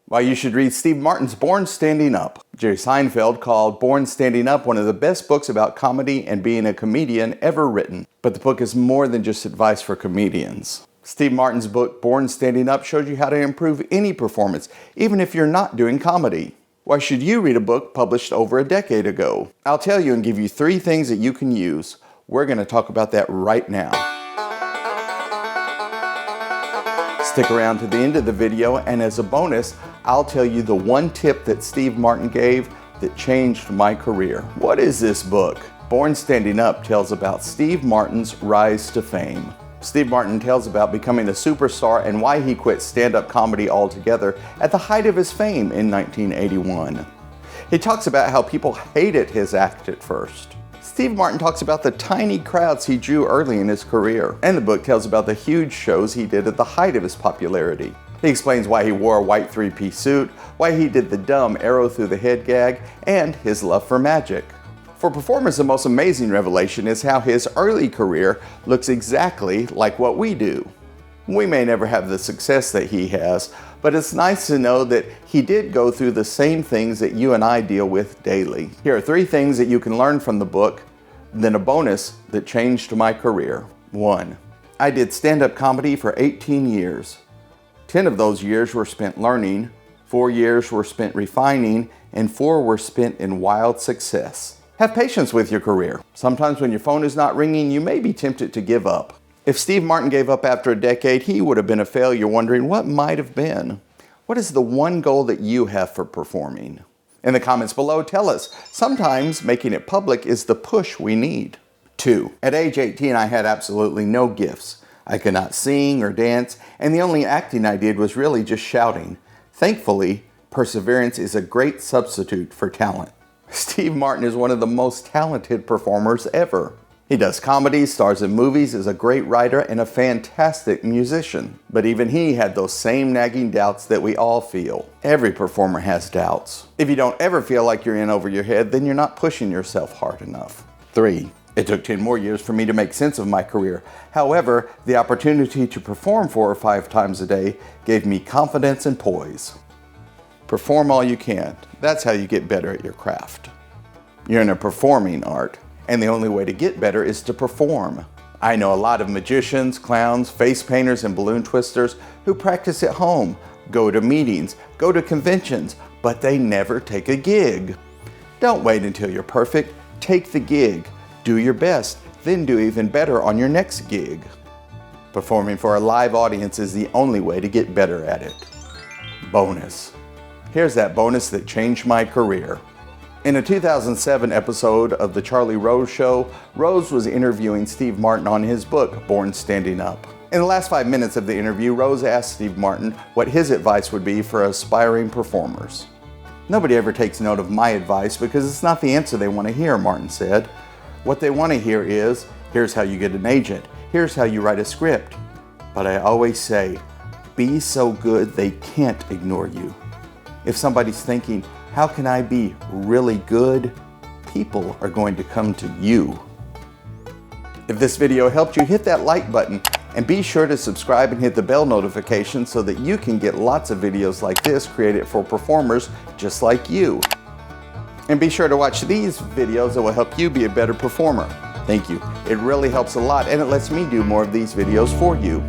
Why you should read Steve Martin's Born Standing Up. Jerry Seinfeld called Born Standing Up one of the best books about comedy and being a comedian ever written. But the book is more than just advice for comedians. Steve Martin's book, Born Standing Up, shows you how to improve any performance, even if you're not doing comedy. Why should you read a book published over a decade ago? I'll tell you and give you 3 things that you can use. We're going to talk about that right now. Stick around to the end of the video, and as a bonus, I'll tell you the one tip that Steve Martin gave that changed my career. What is this book? Born Standing Up tells about Steve Martin's rise to fame. Steve Martin tells about becoming a superstar and why he quit stand-up comedy altogether at the height of his fame in 1981. He talks about how people hated his act at first. Steve Martin talks about the tiny crowds he drew early in his career, and the book tells about the huge shows he did at the height of his popularity. He explains why he wore a white 3-piece suit, why he did the dumb arrow through the head gag, and his love for magic. For performers, the most amazing revelation is how his early career looks exactly like what we do. We may never have the success that he has, but it's nice to know that he did go through the same things that you and I deal with daily. Here are 3 things that you can learn from the book, then a bonus that changed my career. 1. I did stand-up comedy for 18 years. 10 of those years were spent learning, 4 years were spent refining, and 4 were spent in wild success. Have patience with your career. Sometimes when your phone is not ringing, you may be tempted to give up. If Steve Martin gave up after a decade, he would have been a failure wondering what might have been. What is the one goal that you have for performing? In the comments below, tell us. Sometimes making it public is the push we need. 2. At age 18, I had absolutely no gifts. I could not sing or dance, and the only acting I did was really just shouting. Thankfully, perseverance is a great substitute for talent. Steve Martin is one of the most talented performers ever. He does comedy, stars in movies, is a great writer, and a fantastic musician. But even he had those same nagging doubts that we all feel. Every performer has doubts. If you don't ever feel like you're in over your head, then you're not pushing yourself hard enough. 3. It took 10 more years for me to make sense of my career. However, the opportunity to perform 4 or 5 times a day gave me confidence and poise. Perform all you can. That's how you get better at your craft. You're in a performing art. And the only way to get better is to perform. I know a lot of magicians, clowns, face painters, and balloon twisters who practice at home, go to meetings, go to conventions, but they never take a gig. Don't wait until you're perfect. Take the gig. Do your best, then do even better on your next gig. Performing for a live audience is the only way to get better at it. Bonus. Here's that bonus that changed my career. In a 2007 episode of The Charlie Rose Show, Rose was interviewing Steve Martin on his book, Born Standing Up. In the last 5 minutes of the interview, Rose asked Steve Martin what his advice would be for aspiring performers. Nobody ever takes note of my advice because it's not the answer they want to hear, Martin said. What they want to hear is, here's how you get an agent, here's how you write a script. But I always say, be so good they can't ignore you. If somebody's thinking, how can I be really good? People are going to come to you. If this video helped you, hit that like button and be sure to subscribe and hit the bell notification so that you can get lots of videos like this created for performers just like you. And be sure to watch these videos that will help you be a better performer. Thank you. It really helps a lot and it lets me do more of these videos for you.